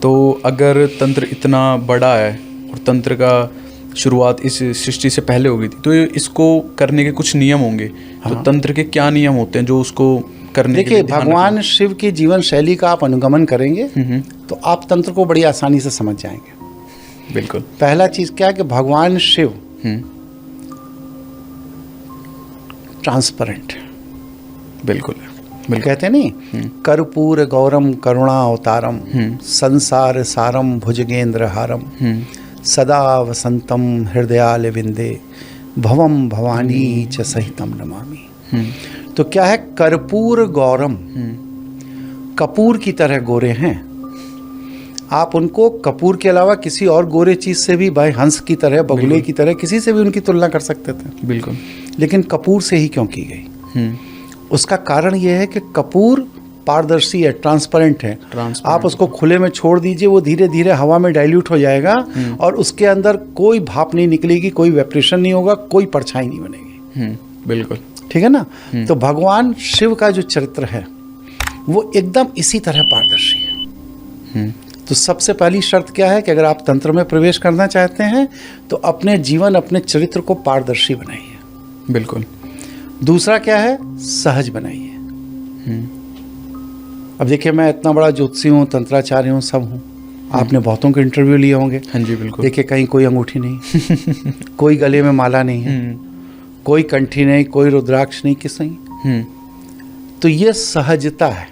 तो अगर तंत्र इतना बड़ा है और तंत्र का शुरुआत इस सृष्टि से पहले हो गई थी, तो इसको करने के कुछ नियम होंगे। तो तंत्र के क्या नियम होते हैं जो उसको करने के लिए ध्यान भगवान शिव की जीवन शैली का आप अनुगमन करेंगे तो आप तंत्र को बड़ी आसानी से समझ जाएंगे। बिल्कुल। पहला चीज क्या है कि भगवान शिव ट्रांसपेरेंट, बिल्कुल कहते नहीं कर्पूर गौरम करुणा अवतारम संसार सारम भुजगेंद्र हारम सदा वसंतम हृदयाल विंदे भवम भवानी च सहितम नमामि। तो क्या है, कर्पूर गौरम, कपूर की तरह गोरे हैं। आप उनको कपूर के अलावा किसी और गोरे चीज से भी, भाई हंस की तरह, बगुले की तरह, किसी से भी उनकी तुलना कर सकते थे। बिल्कुल। लेकिन कपूर से ही क्यों की गई? उसका कारण यह है कि कपूर पारदर्शी है, ट्रांसपेरेंट है। आप उसको खुले में छोड़ दीजिए, वो धीरे धीरे हवा में डाइल्यूट हो जाएगा और उसके अंदर कोई भाप नहीं निकलेगी, कोई वेपरेशन नहीं होगा, कोई परछाई नहीं बनेगी। बिल्कुल, ठीक है ना। तो भगवान शिव का जो चरित्र है वो एकदम इसी तरह पारदर्शी है। तो सबसे पहली शर्त क्या है कि अगर आप तंत्र में प्रवेश करना चाहते हैं तो अपने जीवन, अपने चरित्र को पारदर्शी बनाइए। बिल्कुल। दूसरा क्या है, सहज बनाइए। अब देखिए, मैं इतना बड़ा ज्योतिषी हूँ, तंत्राचार्य हूँ, सब हूँ। आपने बहुतों के इंटरव्यू लिए होंगे। हाँ जी, बिल्कुल। देखिए, कहीं कोई अंगूठी नहीं कोई गले में माला नहीं है, कोई कंठी नहीं, कोई रुद्राक्ष नहीं, किस नहीं। तो ये सहजता है।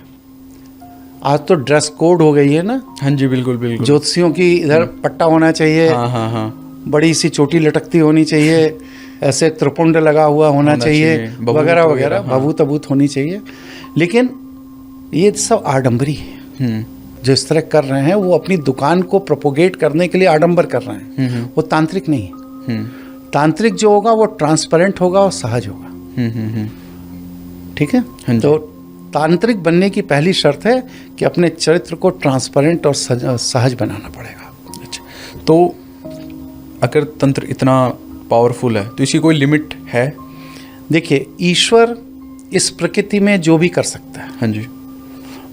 आज तो ड्रेस कोड हो गई है ना। हाँ जी, बिल्कुल बिल्कुल। ज्योतिषियों की इधर पट्टा होना चाहिए, हाँ, बड़ी सी चोटी लटकती होनी चाहिए, ऐसे त्रिपुंड लगा हुआ होना चाहिए, वगैरह वगैरह, भभूत अभूत होनी चाहिए। लेकिन ये सब आडंबरी है। जो इस तरह कर रहे हैं वो अपनी दुकान को प्रोपोगेट करने के लिए आडंबर कर रहे हैं। वो तांत्रिक नहीं है। तांत्रिक जो होगा वो ट्रांसपेरेंट होगा और सहज होगा। ठीक है। तो तांत्रिक बनने की पहली शर्त है कि अपने चरित्र को ट्रांसपेरेंट और सहज बनाना पड़ेगा। अच्छा, तो अगर तंत्र इतना पावरफुल है तो इसकी कोई लिमिट है? देखिए, ईश्वर इस प्रकृति में जो भी कर सकता है, हाँ जी,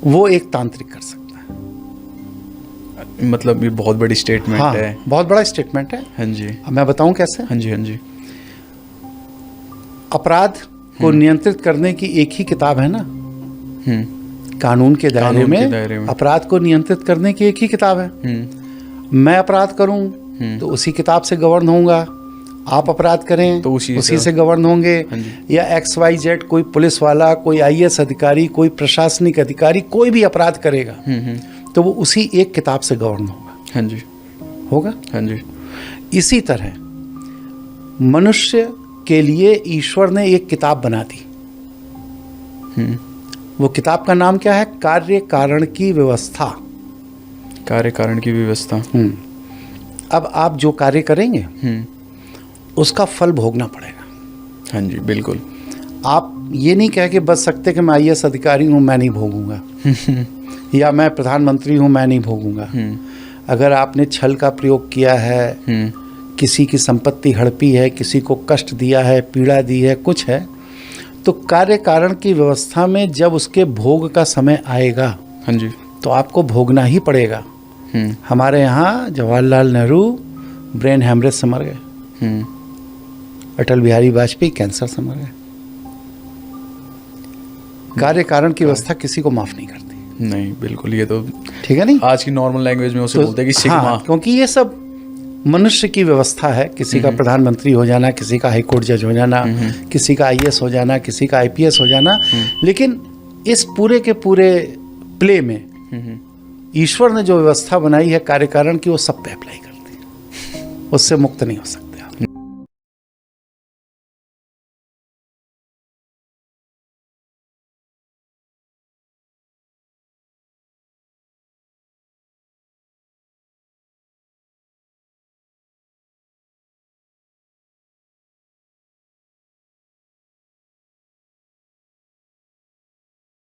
वो एक तांत्रिक कर सकता है। मतलब ये बहुत बड़ी स्टेटमेंट है। बहुत बड़ा स्टेटमेंट है। हाँ जी। अब मैं बताऊं कैसे? हाँ जी, हाँ जी। अपराध को नियंत्रित करने की एक ही किताब है ना। कानून के दायरे में अपराध को नियंत्रित करने की एक ही किताब है। मैं अपराध करूं तो उसी किताब से गवर्न होऊंगा, आप अपराध करें तो उसी से गवर्न होंगे। या XYZ कोई पुलिस वाला, कोई IAS अधिकारी, कोई प्रशासनिक अधिकारी, कोई भी अपराध करेगा तो वो उसी एक किताब से गवर्न होगा। हाँ जी, होगा। हाँ जी। इसी तरह मनुष्य के लिए ईश्वर ने एक किताब बना दी। वो किताब का नाम क्या है? कार्य कारण की व्यवस्था। कार्य कारण की व्यवस्था। अब आप जो कार्य करेंगे उसका फल भोगना पड़ेगा। हाँ जी, बिल्कुल। आप ये नहीं कह के बच सकते कि मैं IAS अधिकारी हूँ, मैं नहीं भोगूंगा या मैं प्रधानमंत्री हूँ, मैं नहीं भोगूंगा। अगर आपने छल का प्रयोग किया है, किसी की संपत्ति हड़पी है, किसी को कष्ट दिया है, पीड़ा दी है, कुछ है, तो कार्य कारण की व्यवस्था में जब उसके भोग का समय आएगा, हाँ जी, तो आपको भोगना ही पड़ेगा। हमारे यहाँ जवाहरलाल नेहरू ब्रेन हैमरेज से मर गए, अटल बिहारी वाजपेयी कैंसर से मर गए। कार्य कारण की व्यवस्था किसी को माफ नहीं करती। नहीं, बिल्कुल। ये तो ठीक है नहीं, आज की नॉर्मल लैंग्वेज में उसे बोलते हैं कि सिग्मा। हाँ, क्योंकि ये सब मनुष्य की व्यवस्था है। किसी का प्रधानमंत्री हो जाना, किसी का हाईकोर्ट जज हो जाना, किसी का IAS हो जाना, किसी का IPS हो जाना। लेकिन इस पूरे के पूरे प्ले में ईश्वर ने जो व्यवस्था बनाई है कार्य कारण की, वो सब पे अप्लाई करती है, उससे मुक्त नहीं हो सकता।